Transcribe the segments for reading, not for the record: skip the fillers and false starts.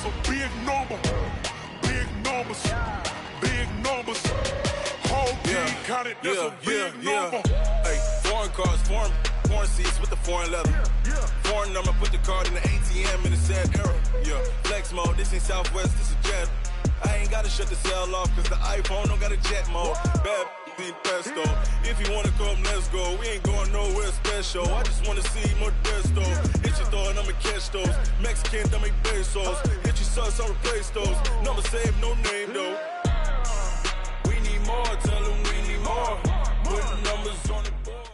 a big number. Big numbers. Big numbers. Whole team counted, that's a big number. Hey, foreign cars, foreign seats with the foreign leather. Foreign number, put the card in the ATM in a sad era. Yeah, flex mode, this ain't Southwest, this is Jet. I ain't gotta shut the cell off, cause the iPhone don't got a jet mode. Bad pesto. If you wanna come, let's go. We ain't going nowhere special. I just wanna see more desto. Hit your throw and I'ma catch those. Mexican, don't make pesos. Hit your sus, I'll replace those. Number save, no name though. We need more, tell them we need more. Put the numbers on the board.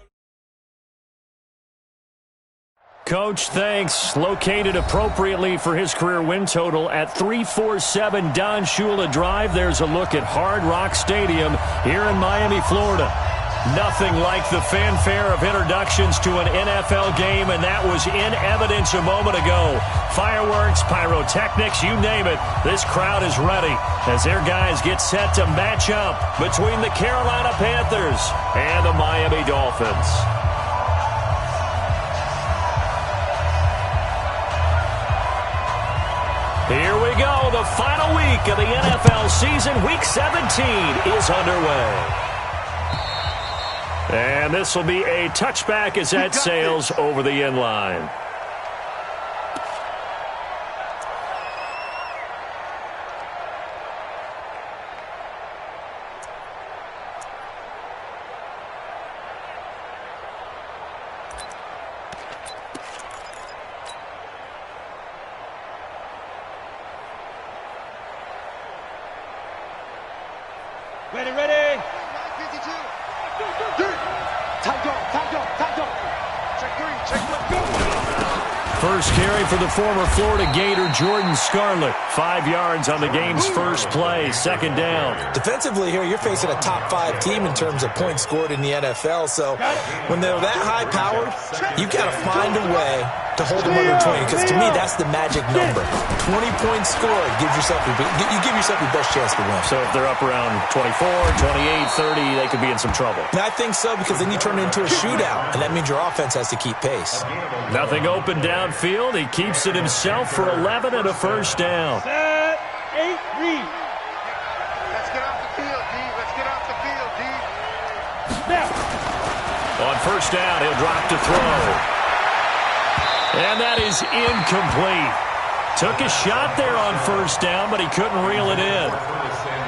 Coach, thanks. Located appropriately for his career win total at 347 Don Shula Drive. There's a look at Hard Rock Stadium here in Miami, Florida. Nothing like the fanfare of introductions to an NFL game, and that was in evidence a moment ago. Fireworks, pyrotechnics, you name it. This crowd is ready as their guys get set to match up between the Carolina Panthers and the Miami Dolphins. Here we go. The final week of the NFL season. Week 17 is underway. And this will be a touchback as that sails over the end line. Ready. 52. Time go. Check three, go. First carry for the former Florida Gator, Jordan Scarlett. 5 yards on the game's first play, second down. Defensively here, you're facing a top 5 team in terms of points scored in the NFL. So when they're that high powered, you've got to find a way to hold them under 20, because to me that's the magic number. 20 points scored you give yourself your best chance to win. So if they're up around 24, 28, 30, they could be in some trouble. And I think so, because then you turn it into a shootout, and that means your offense has to keep pace. Nothing open downfield. He keeps it himself for 11 and a first down. Set, 8, read. Let's get off the field, D. Snap. On first down, he'll drop to throw. And that is incomplete. Took a shot there on first down, but he couldn't reel it in.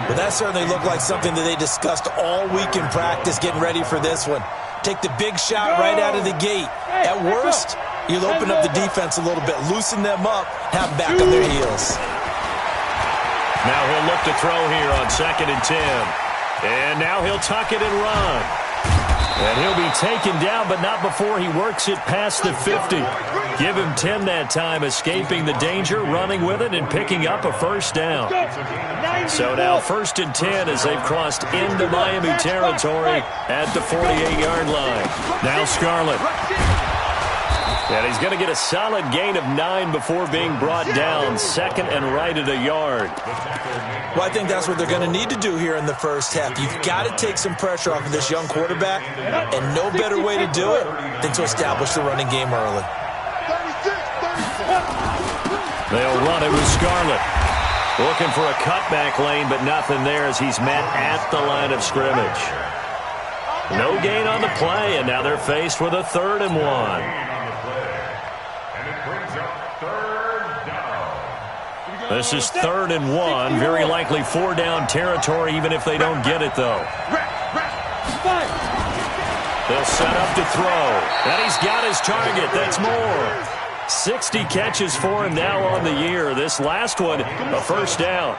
But that certainly looked like something that they discussed all week in practice, getting ready for this one. Take the big shot right out of the gate. At worst, you'll open up the defense a little bit, loosen them up, have them back on their heels. Now he'll look to throw here on 2nd and 10. And now he'll tuck it and run. And he'll be taken down, but not before he works it past the 50. Give him 10 that time, escaping the danger, running with it, and picking up a first down. So now 1st and 10 as they've crossed into Miami territory at the 48-yard line. Now Scarlett. And he's going to get a solid gain of 9 before being brought down, 2nd and right at a yard. Well, I think that's what they're going to need to do here in the first half. You've got to take some pressure off of this young quarterback, and no better way to do it than to establish the running game early. They'll run it with Scarlett. Looking for a cutback lane, but nothing there as he's met at the line of scrimmage. No gain on the play, and now they're faced with a 3rd and 1. This is 3rd and 1. Very likely 4-down territory, even if they don't get it, though. They'll set up to throw. And he's got his target. That's more. 60 catches for him now on the year. This last one, a first down.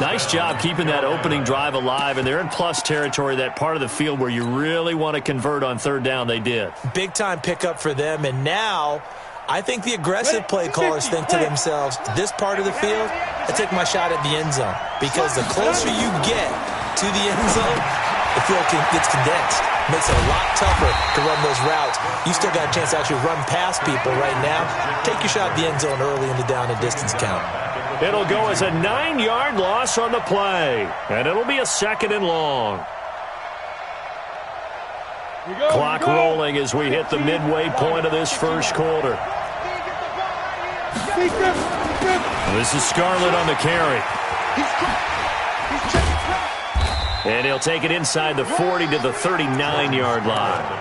Nice job keeping that opening drive alive, and they're in plus territory, that part of the field where you really want to convert on 3rd down. They did. Big-time pickup for them, and now I think the aggressive play callers think to themselves, this part of the field, I take my shot at the end zone. Because the closer you get to the end zone, the field gets condensed. Makes it a lot tougher to run those routes. You still got a chance to actually run past people right now. Take your shot at the end zone early in the down and distance count. It'll go as a 9-yard loss on the play. And it'll be a 2nd and long. Clock rolling as we hit the midway point of this first quarter. This is Scarlett on the carry. And he'll take it inside the 40 to the 39-yard line.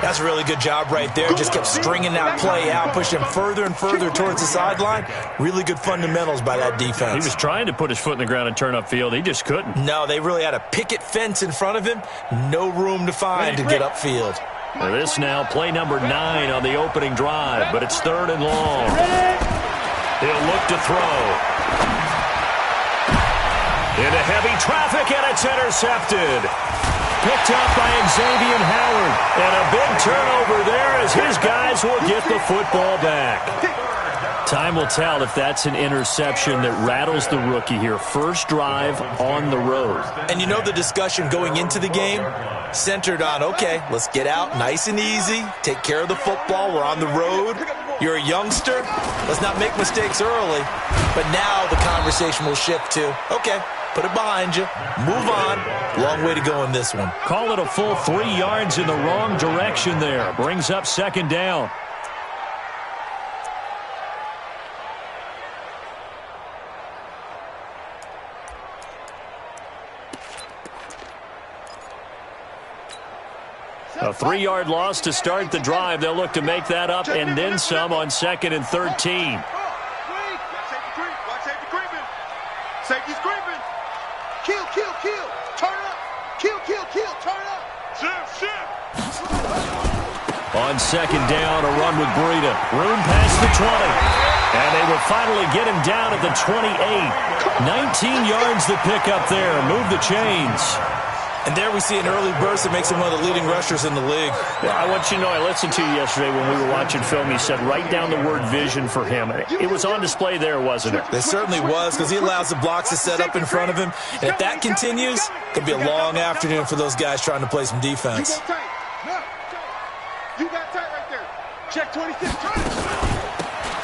That's a really good job right there. Just kept stringing that play out, pushing him further and further towards the sideline. Really good fundamentals by that defense. He was trying to put his foot in the ground and turn upfield. He just couldn't. No, they really had a picket fence in front of him. No room to find to get upfield. This now, play number 9 on the opening drive, but it's 3rd and long. He'll look to throw. Into heavy traffic, and it's intercepted. Picked up by Xavier Howard. And a big turnover there as his guys will get the football back. Time will tell if that's an interception that rattles the rookie here. First drive on the road. And you know the discussion going into the game centered on, okay, let's get out nice and easy, take care of the football, we're on the road. You're a youngster, let's not make mistakes early. But now the conversation will shift to, okay, put it behind you, move on. Long way to go in this one. Call it a full 3 yards in the wrong direction there. Brings up 2nd down. A 3-yard loss to start the drive. They'll look to make that up and then some on 2nd and 13. Safety's creeping. Kill. Turn up. Kill. Turn up. Shift. On 2nd down, a run with Breida. Room past the 20. And they will finally get him down at the 28. 19 yards to pick up there. Move the chains. And there we see an early burst that makes him one of the leading rushers in the league. Well, I want you to know, I listened to you yesterday when we were watching film. You said write down the word vision for him. It was on display there, wasn't it? It certainly was, because he allows the blocks to set up in front of him. And if that continues, it could be a long afternoon for those guys trying to play some defense. You got tight right there. Check 26.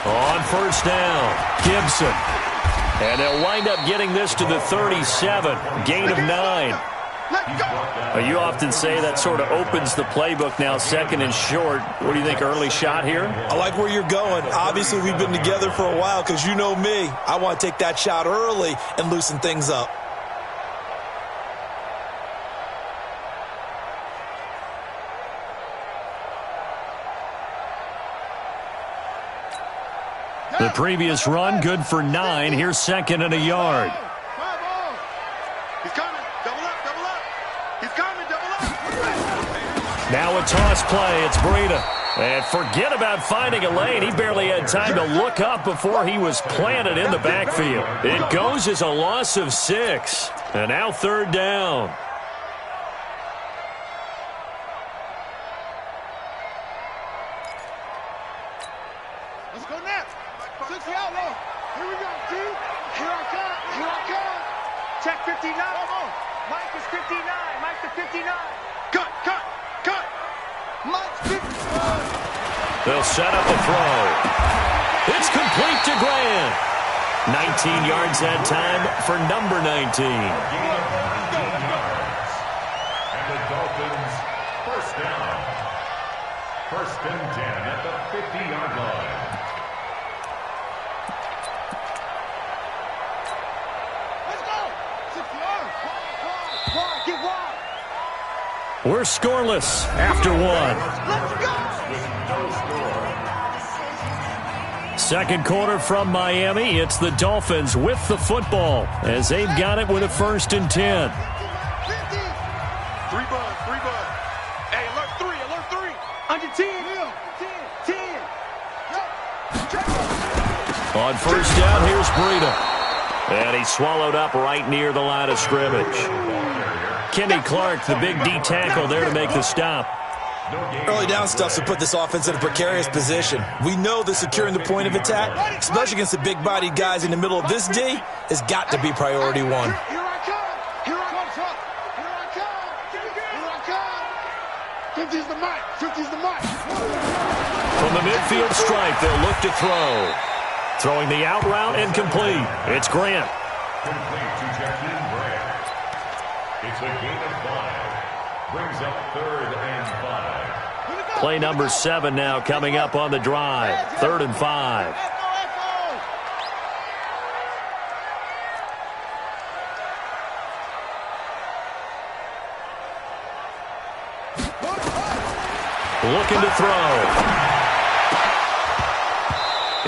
On 1st down, Gibson. And they'll wind up getting this to the 37. Gain of 9. You often say that sort of opens the playbook now, 2nd and short. What do you think, early shot here? I like where you're going. Obviously, we've been together for a while because you know me. I want to take that shot early and loosen things up. The previous run, good for 9. Here's 2nd and a yard. He's coming. Double up. He's coming. Double up. Now a toss play. It's Breida. And forget about finding a lane. He barely had time to look up before he was planted in the backfield. It goes as a loss of 6. And now 3rd down. Let's go next. 60 out low. Here we go, G. Here I come. Check 59. Mike is 59. Mike to 59. Cut. Mike's 59. They'll set up a throw. It's complete to Grant. 19 yards that time for number 19. And the Dolphins, 1st down. 1st and 10 at the 50-yard line. We're scoreless after 1. Second quarter from Miami. It's the Dolphins with the football as they've got it with a 1st and 10. 3 bud. Hey, alert 3. Under 10. 10. On 1st down, here's Breida. And he's swallowed up right near the line of scrimmage. Kenny Clark, the big D tackle there to make the stop. Early down stuff to put this offense in a precarious position. We know that securing the point of attack, especially against the big-bodied guys in the middle of this D, has got to be priority 1. Here I come. 50's the mic. From the midfield stripe, they'll look to throw. Throwing the out route incomplete. It's Grant. Complete to Jackie Grant. It's a gain of 5. Brings up 3rd and 5. Play number 7 now coming up on the drive. 3rd and 5. looking to throw.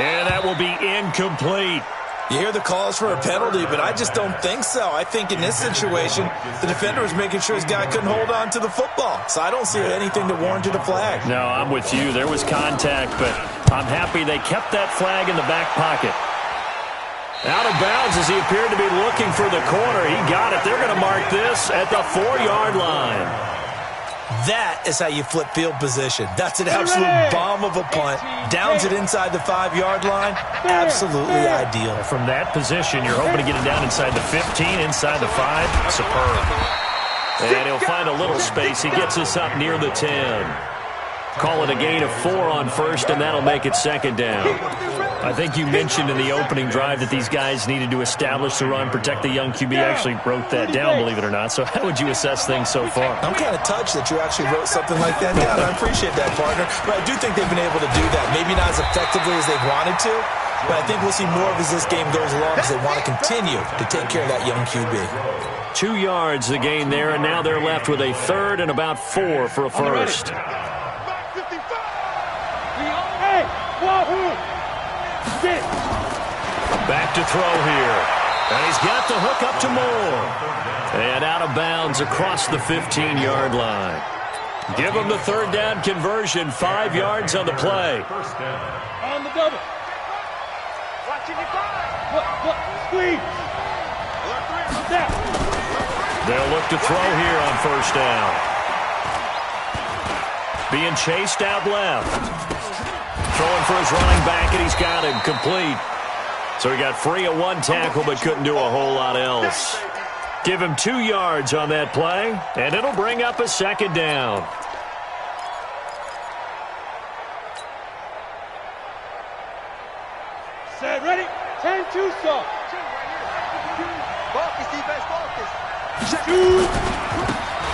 And that will be incomplete. You hear the calls for a penalty, but I just don't think so. I think in this situation, the defender was making sure his guy couldn't hold on to the football. So I don't see anything to warrant a flag. No, I'm with you. There was contact, but I'm happy they kept that flag in the back pocket. Out of bounds as he appeared to be looking for the corner. He got it. They're going to mark this at the 4-yard line. That is how you flip field position. That's an absolute bomb of a punt. Downs it inside the 5-yard line. Absolutely ideal. From that position, you're hoping to get it down inside the 15, inside the 5. Superb. And he'll find a little space. He gets us up near the 10. Call it a gain of 4 on first, and that'll make it second down. I think you mentioned in the opening drive that these guys needed to establish the run, protect the young QB. Actually wrote that down, believe it or not. So how would you assess things so far? I'm kind of touched that you actually wrote something like that down. I appreciate that, partner. But I do think they've been able to do that. Maybe not as effectively as they wanted to, but I think we'll see more of as this game goes along because they want to continue to take care of that young QB. 2 yards the gain there, and now they're left with a third and about 4 for a first. Back to throw here. And he's got the hook up to Moore. And out of bounds across the 15-yard line. Give him the third down conversion. 5 yards on the play. On the double. Watching your five. Squeeze. They'll look to throw here on first down. Being chased out left. Throwing for his running back, and he's got him complete. So he got free of 1 tackle, but couldn't do a whole lot else. Give him 2 yards on that play, and it'll bring up a second down. Set, ready? 10-2, stop. Focus, defense, focus.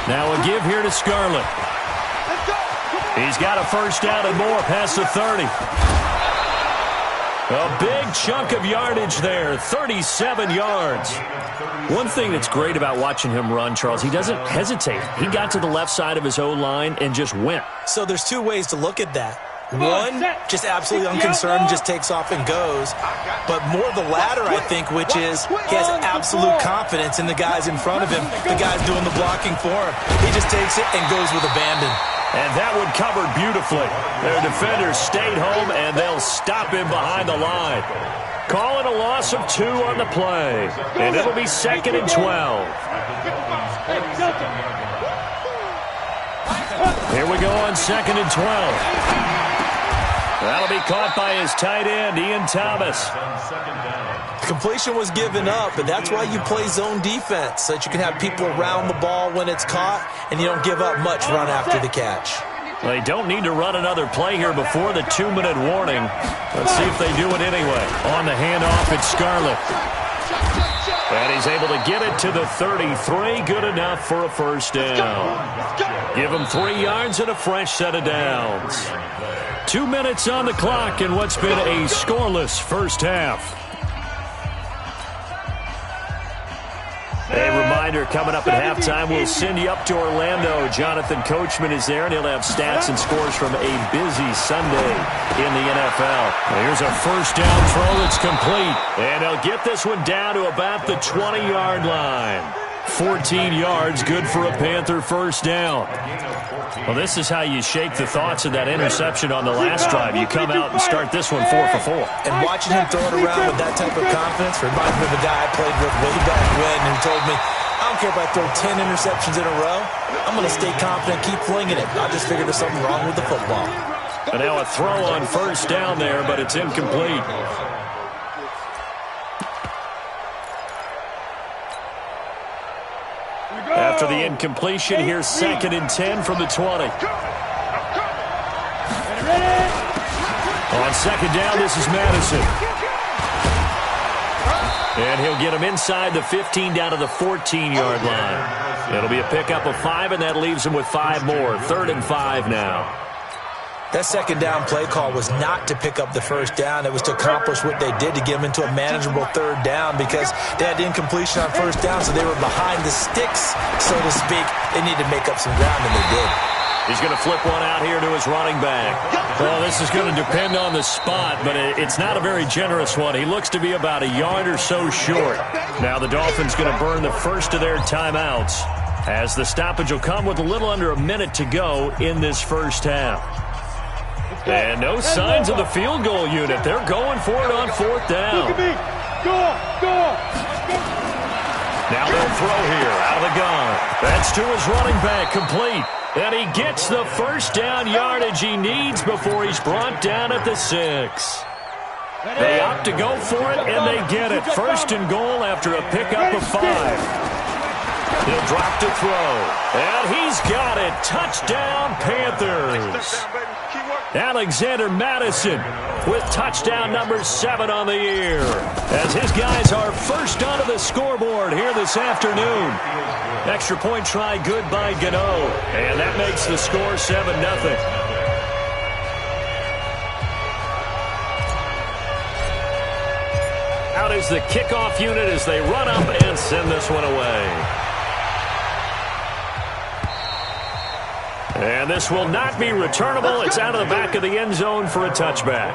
Now a give here to Scarlett. He's got a first down and more past the 30. A big chunk of yardage there, 37 yards. One thing that's great about watching him run, Charles, he doesn't hesitate. He got to the left side of his O-line and just went. So there's 2 ways to look at that. One, just absolutely unconcerned, just takes off and goes. But more the latter, I think, which is he has absolute confidence in the guys in front of him, the guys doing the blocking for him. He just takes it and goes with abandon. And that one covered beautifully. Their defenders stayed home, and they'll stop him behind the line. Call it a loss of 2 on the play. And it'll be second and 12. Here we go on second and 12. That'll be caught by his tight end, Ian Thomas. Completion was given up, but that's why you play zone defense, so that you can have people around the ball when it's caught, and you don't give up much run after the catch. They don't need to run another play here before the 2-minute warning. Let's see if they do it anyway. On the handoff, it's Scarlett. And he's able to get it to the 33. Good enough for a first down. Give him 3 yards and a fresh set of downs. 2 minutes on the clock in what's been a scoreless first half. A reminder, coming up at halftime, we'll send you up to Orlando. Jonathan Coachman is there, and he'll have stats and scores from a busy Sunday in the NFL. Here's a first down throw. It's complete. And they'll get this one down to about the 20-yard line. 14 yards, good for a Panther first down. Well, this is how you shake the thoughts of that interception on the last drive. You come out and start this one 4 for 4. And watching him throw it around with that type of confidence reminds me of a guy I played with way back when who told me, I don't care if I throw 10 interceptions in a row. I'm going to stay confident, keep flinging it. I just figured there's something wrong with the football. And now a throw on first down there, but it's incomplete. After the incompletion, here's second and 10 from the 20. On second down, this is Madison. And he'll get him inside the 15 down to the 14-yard line. It'll be a pickup of 5, and that leaves him with 5 more. 3rd and 5 now. That second down play call was not to pick up the first down. It was to accomplish what they did to get them into a manageable 3rd down because they had incompletion on first down, so they were behind the sticks, so to speak. They needed to make up some ground, and they did. He's going to flip one out here to his running back. Well, this is going to depend on the spot, but it's not a very generous one. He looks to be about a yard or so short. Now the Dolphins going to burn the first of their timeouts, as the stoppage will come with a little under a minute to go in this first half. And no signs of the field goal unit. They're going for it on fourth down. Go. Now they'll throw here out of the gun. That's to his running back, complete. And he gets the first down yardage he needs before he's brought down at the 6. They opt to go for it, and they get it. First and goal after a pickup of 5. He'll drop to throw. And he's got it. Touchdown, Panthers. Alexander Madison with touchdown number 7 on the year, as his guys are first onto the scoreboard here this afternoon. Extra point try good by Gano, and that makes the score 7-0. Out is the kickoff unit as they run up and send this one away. And this will not be returnable. It's out of the back of the end zone for a touchback.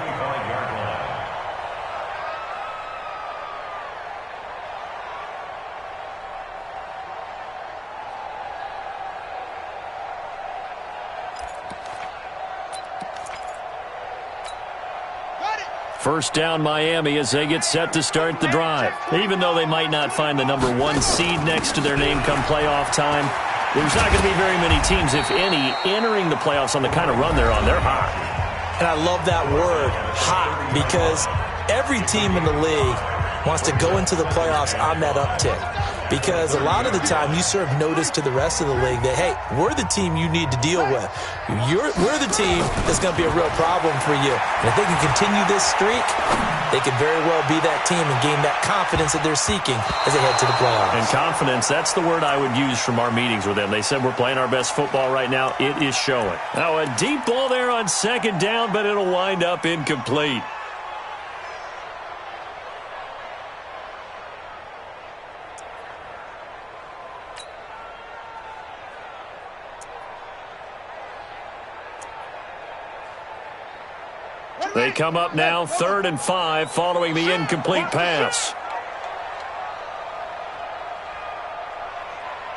First down Miami as they get set to start the drive. Even though they might not find the number 1 seed next to their name come playoff time, there's not going to be very many teams, if any, entering the playoffs on the kind of run they're on. They're hot. And I love that word, hot, because every team in the league wants to go into the playoffs on that uptick. Because a lot of the time you serve notice to the rest of the league that, hey, we're the team you need to deal with. We're the team that's going to be a real problem for you. And if they can continue this streak, they could very well be that team and gain that confidence that they're seeking as they head to the playoffs. And confidence, that's the word I would use from our meetings with them. They said we're playing our best football right now. It is showing. Now a deep ball there on second down, but it'll wind up incomplete. They come up now, 3rd and 5, following the incomplete pass.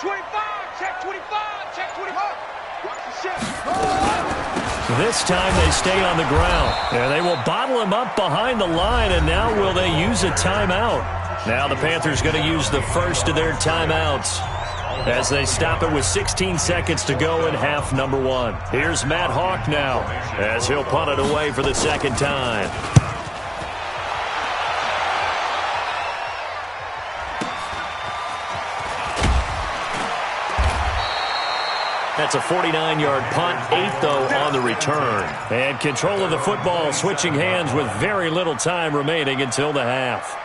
25, check 25, check 25. Watch the shit. This time they stay on the ground. And they will bottle him up behind the line, and now will they use a timeout? Now the Panthers going to use the first of their timeouts as they stop it with 16 seconds to go in half number 1. Here's Matt Hawk now as he'll punt it away for the second time. That's a 49-yard punt, 8 though on the return. And control of the football switching hands with very little time remaining until the half.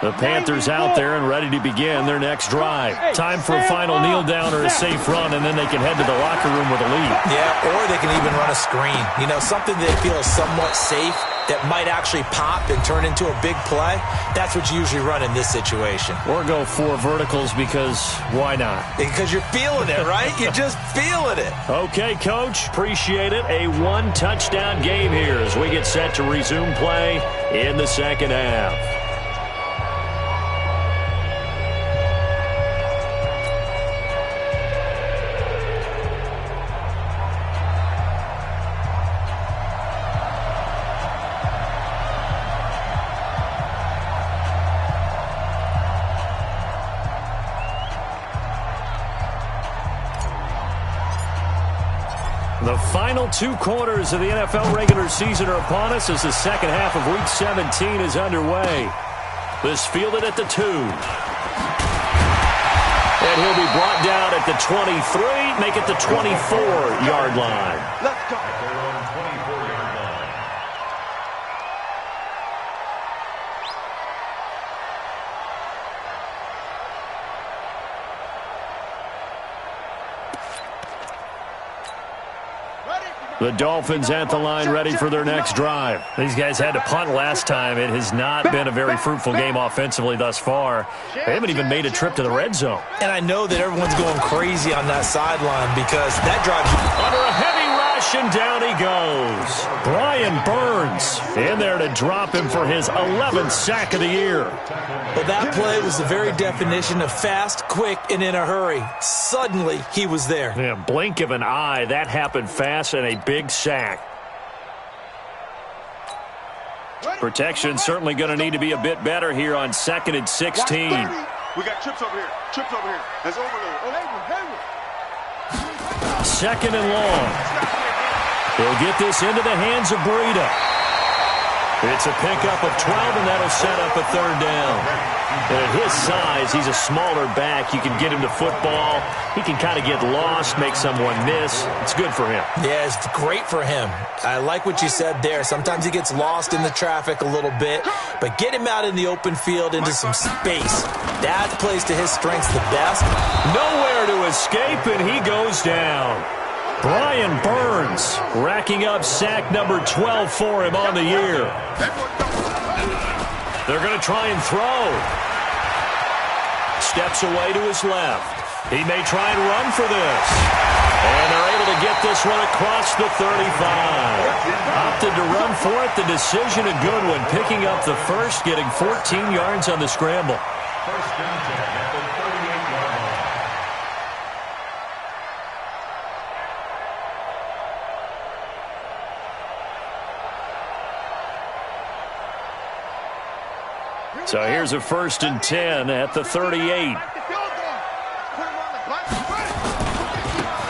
The Panthers out there and ready to begin their next drive. Time for a final kneel down or a safe run, and then they can head to the locker room with a lead. Yeah, or they can even run a screen. You know, something they feel is somewhat safe that might actually pop and turn into a big play. That's what you usually run in this situation. Or go 4 verticals because why not? Because you're feeling it, right? You're just feeling it. Okay, Coach. Appreciate it. A 1-touchdown game here as we get set to resume play in the second half. The final 2 quarters of the NFL regular season are upon us as the second half of Week 17 is underway. This fielded at the 2. And he'll be brought down at the 23, make it the 24-yard line. Let's go. Ready? The Dolphins at the line ready for their next drive. These guys had to punt last time. It has not been a very fruitful game offensively thus far. They haven't even made a trip to the red zone. And I know that everyone's going crazy on that sideline because that drive... Under a heavy rush, and down he goes. Brian Burns in there to drop him for his 11th sack of the year. Well, that play was the very definition of fast, quick, and in a hurry. Suddenly, he was there. Yeah, blink of an eye. That happened fast and a big sack. Protection certainly going to need to be a bit better here on 2nd and 16. We got trips over here. Trips over here. That's overload. Second and long. He'll get this into the hands of Breida. It's a pickup of 12, and that'll set up a third down. And at his size, he's a smaller back. You can get him to football. He can kind of get lost, make someone miss. It's good for him. Yeah, it's great for him. I like what you said there. Sometimes he gets lost in the traffic a little bit, but get him out in the open field into some space. That plays to his strengths the best. Nowhere to escape, and he goes down. Brian Burns racking up sack number 12 for him on the year. They're going to try and throw. Steps away to his left. He may try and run for this. And they're able to get this one across the 35. Opted to run for it. The decision a good one. Picking up the first, getting 14 yards on the scramble. First down at the 38-yard line. So here's a 1st and 10 at the 38.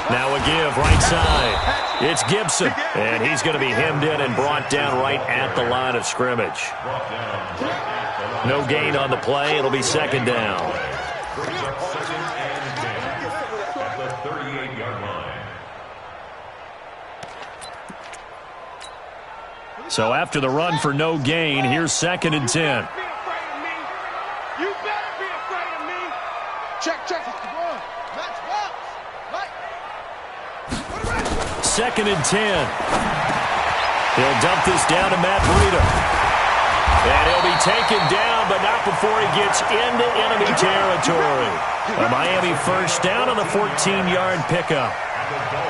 Now a give right side. It's Gibson, and he's going to be hemmed in and brought down right at the line of scrimmage. No gain on the play. It'll be 2nd down. At the 38-yard line. So after the run for no gain, here's 2nd and 10. You better be afraid of me. Check. 2nd and 10. He'll dump this down to Matt Breida. And he'll be taken down, but not before he gets into enemy territory. A Miami first down on the 14-yard pickup.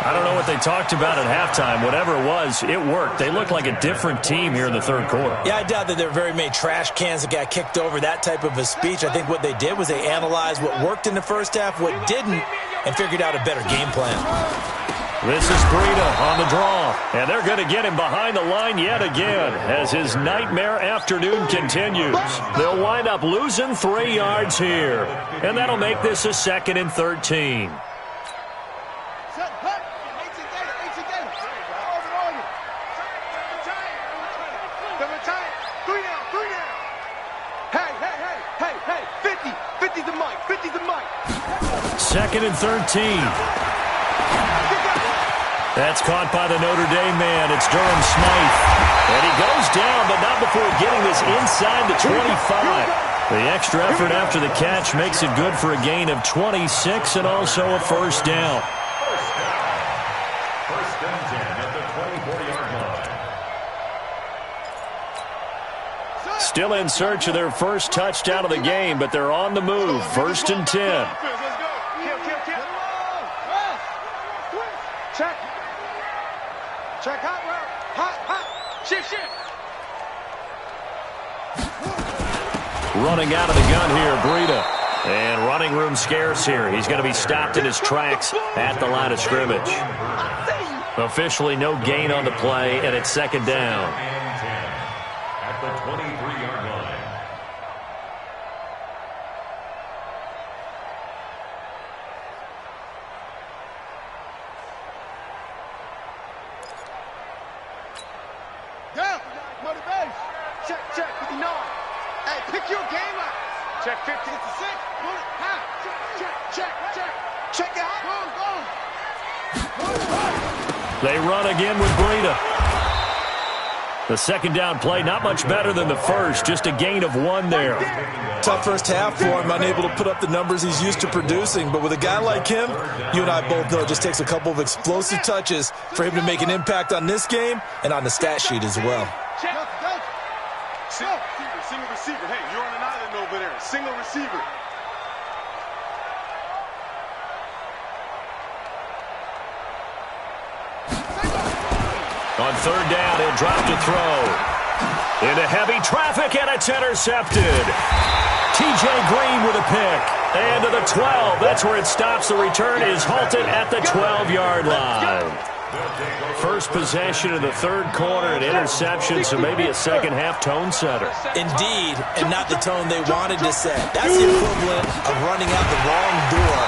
I don't know what they talked about at halftime. Whatever it was, it worked. They looked like a different team here in the third quarter. Yeah, I doubt that there were very many trash cans that got kicked over, that type of a speech. I think what they did was they analyzed what worked in the first half, what didn't, and figured out a better game plan. This is Breida on the draw, and they're going to get him behind the line yet again as his nightmare afternoon continues. They'll wind up losing 3 yards here, and that'll make this a 2nd and 13. Second and 13. That's caught by the Notre Dame man. It's Durham Smythe. And he goes down, but not before getting this inside the 25. The extra effort after the catch makes it good for a gain of 26 and also a first down. First and 10 at the 24-yard line. Still in search of their first touchdown of the game, but they're on the move. 1st and 10. Check hot route. Hot. Shift. Running out of the gun here, Breida. And running room scarce here. He's going to be stopped in his tracks at the line of scrimmage. Officially no gain on the play, and it's 2nd down. At the 23-yard line. Yeah, motivation. Check, 59. Hey, pick your game up. Check 50. It's a 6. Put it high. Check it out. Go. They run again with Breida. The second down play, not much better than the first, just a gain of 1 there. Tough first half for him, unable to put up the numbers he's used to producing. But with a guy like him, you and I both know it just takes a couple of explosive touches for him to make an impact on this game and on the stat sheet as well. Single receiver. Hey, you're on an island over there. Single receiver. On third down, he'll drop to throw. Into heavy traffic, and it's intercepted. T.J. Green with a pick. And to the 12. That's where it stops. The return is halted at the 12-yard line. First possession of the third quarter, an interception, so maybe a second-half tone setter. Indeed, and not the tone they wanted to set. That's the equivalent of running out the wrong door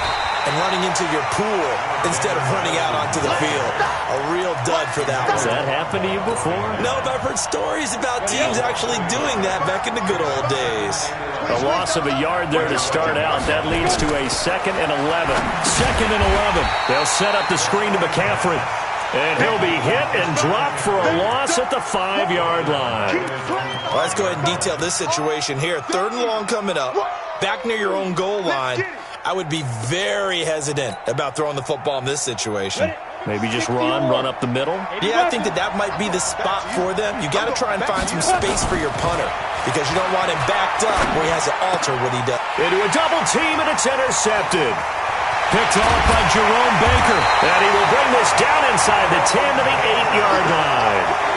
and running into your pool instead of running out onto the field. A real dud for that one. Has that happened to you before? No, but I've heard stories about teams actually doing that back in the good old days. A loss of a yard there to start out. That leads to a 2nd and 11. 2nd and 11. They'll set up the screen to McCaffrey. And he'll be hit and dropped for a loss at the 5-yard line. Well, let's go ahead and detail this situation here. 3rd and long coming up. Back near your own goal line. I would be very hesitant about throwing the football in this situation. Maybe just run up the middle? Yeah, I think that might be the spot for them. You got to try and find some space for your punter because you don't want him backed up where he has to alter what he does. Into a double team, and it's intercepted. Picked off by Jerome Baker. And he will bring this down inside the 10 to the 8-yard line.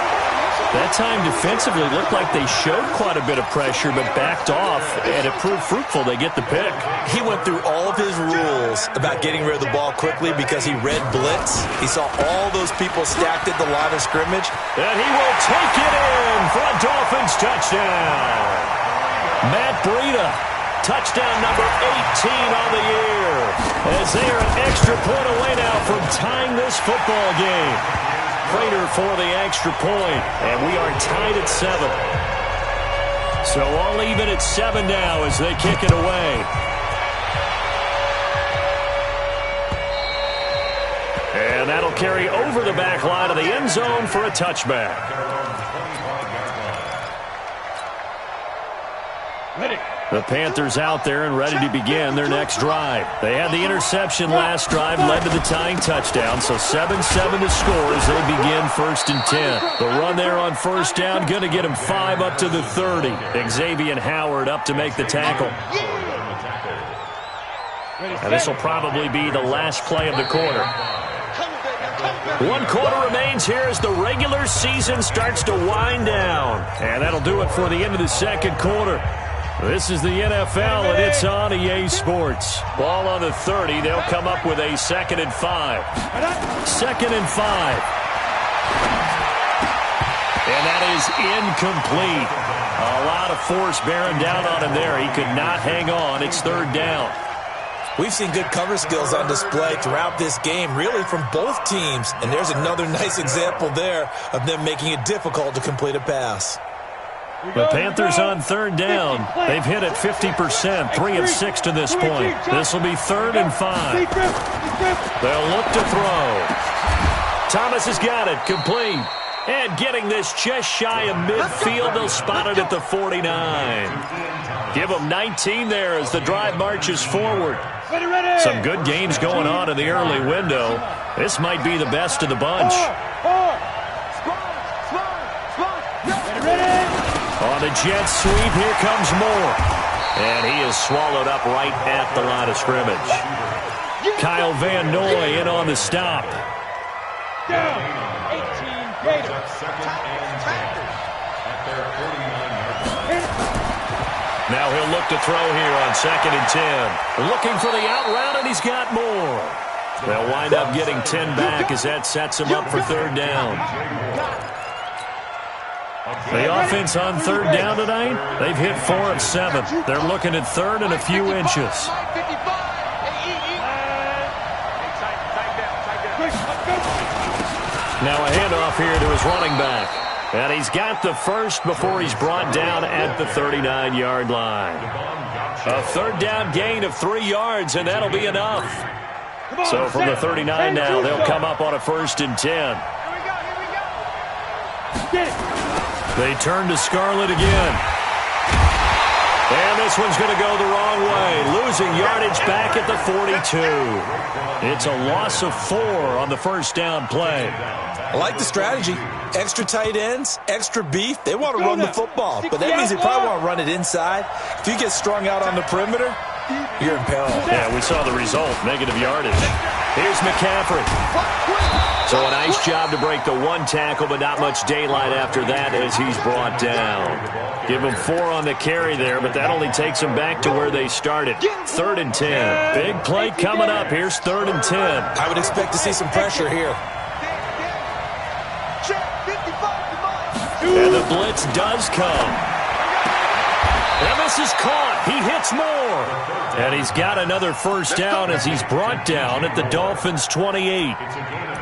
That time defensively looked like they showed quite a bit of pressure but backed off, and it proved fruitful. They get the pick. He went through all of his rules about getting rid of the ball quickly because he read blitz. He saw all those people stacked at the line of scrimmage. And he will take it in for a Dolphins touchdown. Matt Breida, touchdown number 18 on the year, as they are an extra point away now from tying this football game. Prater for the extra point, and we are tied at 7. So all even at 7 now as they kick it away. And that'll carry over the back line of the end zone for a touchback. The Panthers out there and ready to begin their next drive. They had the interception last drive, led to the tying touchdown, so 7-7 to score as they begin 1st and 10. The run there on 1st down, going to get him 5 up to the 30. Xavier Howard up to make the tackle. And this will probably be the last play of the quarter. 1 quarter remains here as the regular season starts to wind down. And that'll do it for the end of the 2nd quarter. This is the NFL, and it's on EA Sports. Ball on the 30. They'll come up with a 2nd and 5. 2nd and 5. And that is incomplete. A lot of force bearing down on him there. He could not hang on. It's 3rd down. We've seen good cover skills on display throughout this game, really from both teams. And there's another nice example there of them making it difficult to complete a pass. The Panthers on 3rd down. They've hit it 50%, 3 of 6 to this point. This will be 3rd and 5. They'll look to throw. Thomas has got it, complete. And getting this just shy of midfield, they'll spot it at the 49. Give them 19 there as the drive marches forward. Some good games going on in the early window. This might be the best of the bunch. On the jet sweep, here comes Moore. And he is swallowed up right at the line of scrimmage. Kyle Van Noy in on the stop. Down, 18 Now he'll look to throw here on 2nd and 10. Looking for the out route, and he's got more. They'll wind up getting 10 back as that sets him up for 3rd down. The offense on 3rd down tonight, they've hit 4 of 7. They're looking at 3rd and a few inches. Now a handoff here to his running back. And he's got the first before he's brought down at the 39-yard line. A 3rd down gain of 3 yards, and that'll be enough. So from the 39 now, they'll come up on a 1st and 10. Get it. They turn to Scarlett again. And this one's going to go the wrong way. Losing yardage back at the 42. It's a loss of 4 on the first down play. I like the strategy. Extra tight ends, extra beef. They want to run the football, but that means they probably want to run it inside. If you get strung out on the perimeter, you're in peril. Yeah, we saw the result, negative yardage. Here's McCaffrey. So a nice job to break the 1 tackle, but not much daylight after that as he's brought down. Give him 4 on the carry there, but that only takes them back to where they started. 3rd and 10. Big play coming up. Here's 3rd and 10. I would expect to see some pressure here. And the blitz does come. And this is caught. He hits more. And he's got another first down as he's brought down at the Dolphins' 28.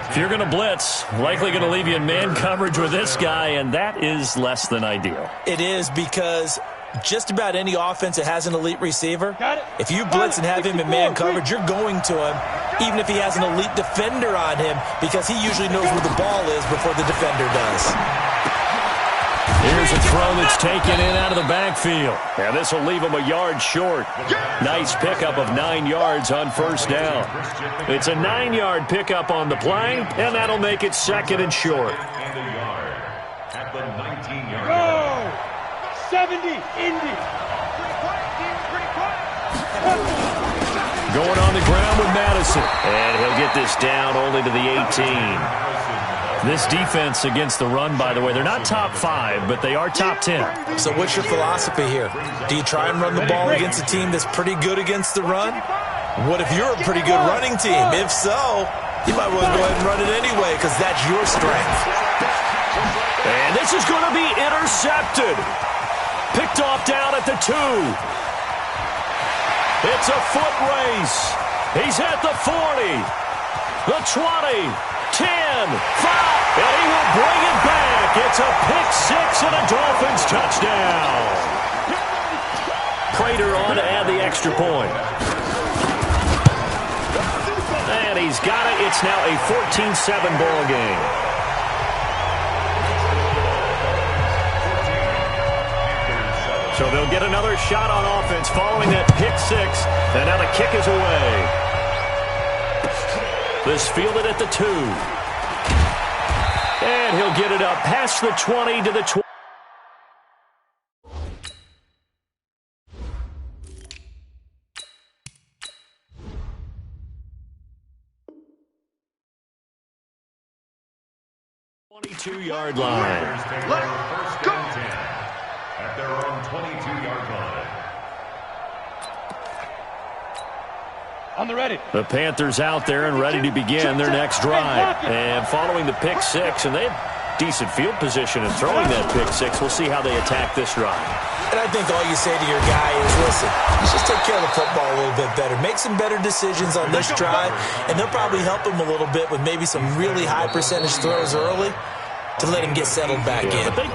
If you're going to blitz, likely going to leave you in man coverage with this guy, and that is less than ideal. It is, because just about any offense that has an elite receiver, if you blitz and have him in man coverage, you're going to him, even if he has an elite defender on him, because he usually knows where the ball is before the defender does. Here's a throw that's taken in out of the backfield. And this will leave him a yard short. Nice pickup of 9 yards on first down. It's a 9-yard pickup on the play, and that'll make it 2nd and short. Go! 70, Indy. Going on the ground with Madison. And he'll get this down only to the 18. This defense against the run, by the way, they're not top 5, but they are top 10. So what's your philosophy here? Do you try and run the ball against a team that's pretty good against the run? What if you're a pretty good running team? If so, you might want to go ahead and run it anyway, because that's your strength. And this is going to be intercepted. Picked off down at the 2. It's a foot race. He's at the 40, the 20. 10, 5, and he will bring it back. It's a pick-6 and a Dolphins touchdown. Prater on to add the extra point. And he's got it. It's now a 14-7 ball game. So they'll get another shot on offense following that pick-6, and now the kick is away. This fielded at the 2. And he'll get it up past the 20 to the 20. Yard line. Let's go. At their own 22-yard line. On the ready. The Panthers out there and ready to begin their next drive. And following the pick-6, and they have decent field position in throwing that pick-6. We'll see how they attack this drive. And I think all you say to your guy is, listen, let's just take care of the football a little bit better. Make some better decisions on this drive, and they'll probably help him a little bit with maybe some really high percentage throws early to let him get settled back in. But they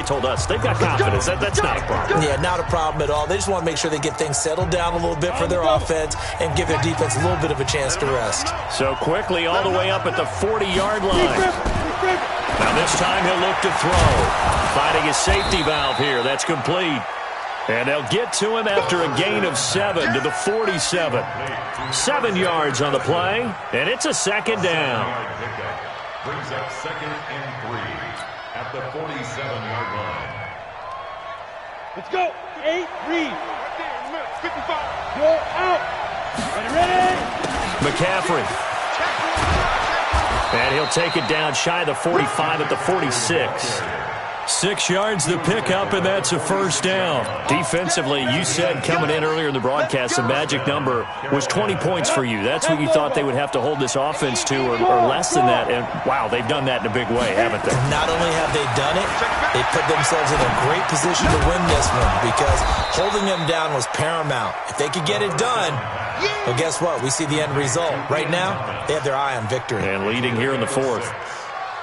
told us they've got confidence. That's not a problem. Yeah, not a problem at all. They just want to make sure they get things settled down a little bit for their offense and give their defense a little bit of a chance to rest. So quickly all the way up at the 40-yard line. Now this time he'll look to throw. Finding his safety valve here. That's complete. And they'll get to him after a gain of 7 to the 47. 7 yards on the play, and it's a 2nd down. Brings up 2nd and 3 at the 47-yard line. Let's go. 8, read. 55. Go out. Ready. McCaffrey. And he'll take it down shy of the 45 at the 46. 6 yards the pickup, and that's a first down. Defensively, you said coming in earlier in the broadcast, the magic number was 20 points for you. That's what you thought they would have to hold this offense to, or less than that. And, wow, they've done that in a big way, haven't they? Not only have they done it, they put themselves in a great position to win this one, because holding them down was paramount. If they could get it done, well, guess what? We see the end result. Right now, they have their eye on victory. And leading here in the 4th.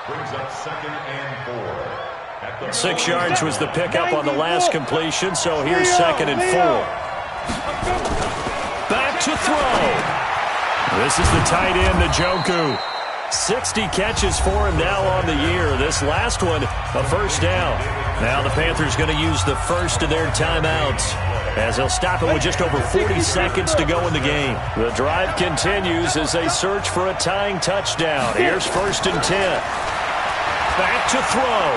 Brings up 2nd and 4. 6 yards was the pickup on the last completion, so here's 2nd and 4. Back to throw. This is the tight end, Njoku. 60 catches for him now on the year. This last one, a first down. Now the Panthers going to use the first of their timeouts as they'll stop it with just over 40 seconds to go in the game. The drive continues as they search for a tying touchdown. Here's 1st and 10. Back to throw.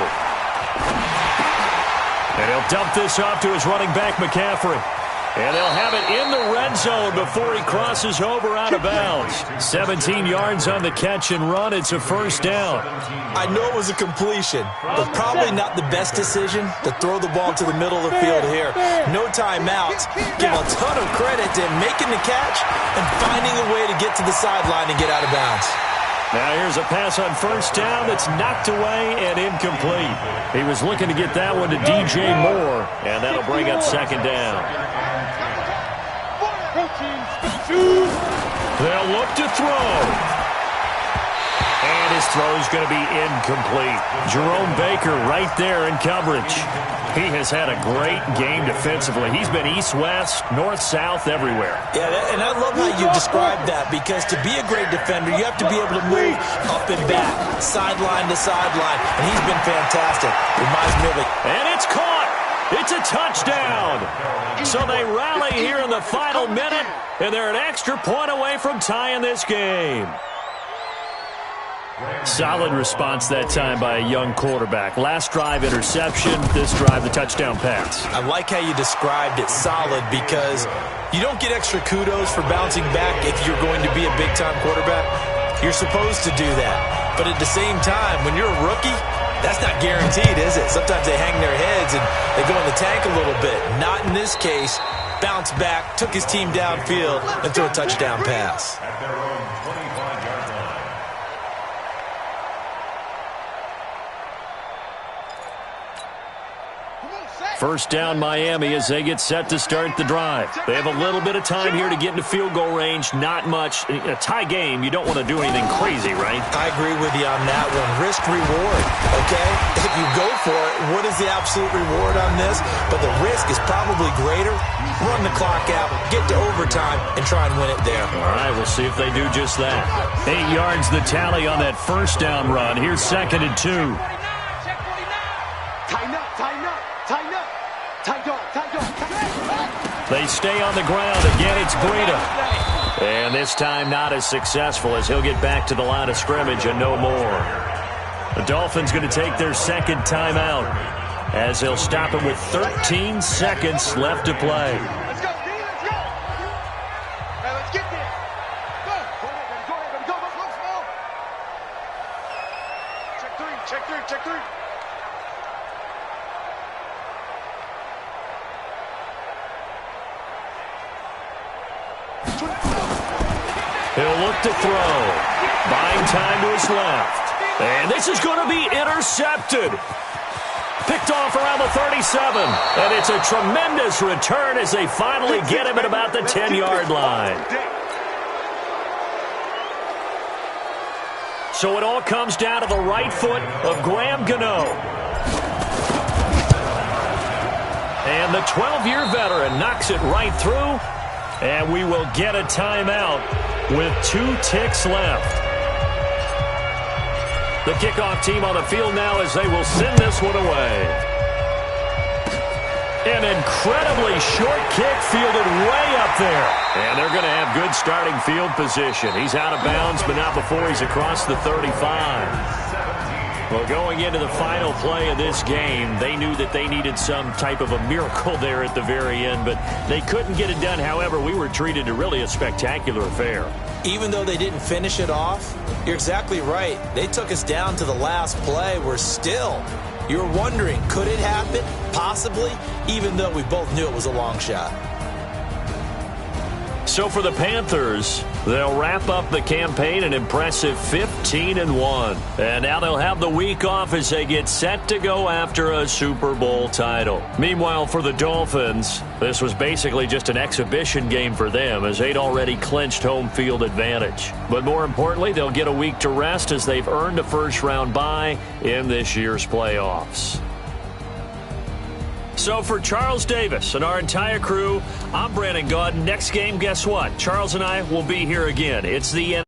And he'll dump this off to his running back, McCaffrey. And they'll have it in the red zone before he crosses over out of bounds. 17 yards on the catch and run. It's a 1st down. I know it was a completion, but probably not the best decision to throw the ball to the middle of the field here. No timeouts. Give a ton of credit to him making the catch and finding a way to get to the sideline and get out of bounds. Now here's a pass on 1st down that's knocked away and incomplete. He was looking to get that one to DJ Moore, and that'll bring up 2nd down. They'll look to throw. And his throw is going to be incomplete. Jerome Baker right there in coverage. He has had a great game defensively. He's been east-west, north-south, everywhere. Yeah, and I love how you describe that, because to be a great defender, you have to be able to move up and back, sideline to sideline, and he's been fantastic. Reminds me of it. And it's caught. It's a touchdown. So they rally here in the final minute, and they're an extra point away from tying this game. Solid response that time by a young quarterback. Last drive, interception. This drive, the touchdown pass. I like how you described it, solid, because you don't get extra kudos for bouncing back if you're going to be a big-time quarterback. You're supposed to do that. But at the same time, when you're a rookie, that's not guaranteed, is it? Sometimes they hang their heads and they go in the tank a little bit. Not in this case. Bounced back, took his team downfield, and threw a touchdown pass. First down, Miami, as they get set to start the drive. They have a little bit of time here to get into field goal range. Not much. In a tie game, you don't want to do anything crazy, right? I agree with you on that one. Risk-reward, okay? If you go for it, what is the absolute reward on this? But the risk is probably greater. Run the clock out, get to overtime, and try and win it there. All right, we'll see if they do just that. 8 yards the tally on that first down run. Here's 2nd and 2. They stay on the ground. Again, it's Breida. And this time not as successful, as he'll get back to the line of scrimmage and no more. The Dolphins going to take their 2nd timeout as they'll stop it with 13 seconds left to play. Let's go, D, let's go. Hey, let's get there. Go. Go ahead, go, small. Check three. He'll look to throw. Buying time to his left. And this is going to be intercepted. Picked off around the 37. And it's a tremendous return as they finally get him at about the 10-yard line. So it all comes down to the right foot of Graham Gano. And the 12-year veteran knocks it right through. And we will get a timeout with 2 ticks left. The kickoff team on the field now as they will send this one away. An incredibly short kick fielded way up there. And they're going to have good starting field position. He's out of bounds, but not before he's across the 35. Well, going into the final play of this game, they knew that they needed some type of a miracle there at the very end, but they couldn't get it done. However, we were treated to really a spectacular affair. Even though they didn't finish it off, you're exactly right. They took us down to the last play. We're still, you're wondering, could it happen? Possibly, even though we both knew it was a long shot. So for the Panthers, they'll wrap up the campaign an impressive 15-1. And now they'll have the week off as they get set to go after a Super Bowl title. Meanwhile, for the Dolphins, this was basically just an exhibition game for them as they'd already clinched home field advantage. But more importantly, they'll get a week to rest as they've earned a first-round bye in this year's playoffs. So for Charles Davis and our entire crew, I'm Brandon Gaudin. Next game, guess what? Charles and I will be here again. It's the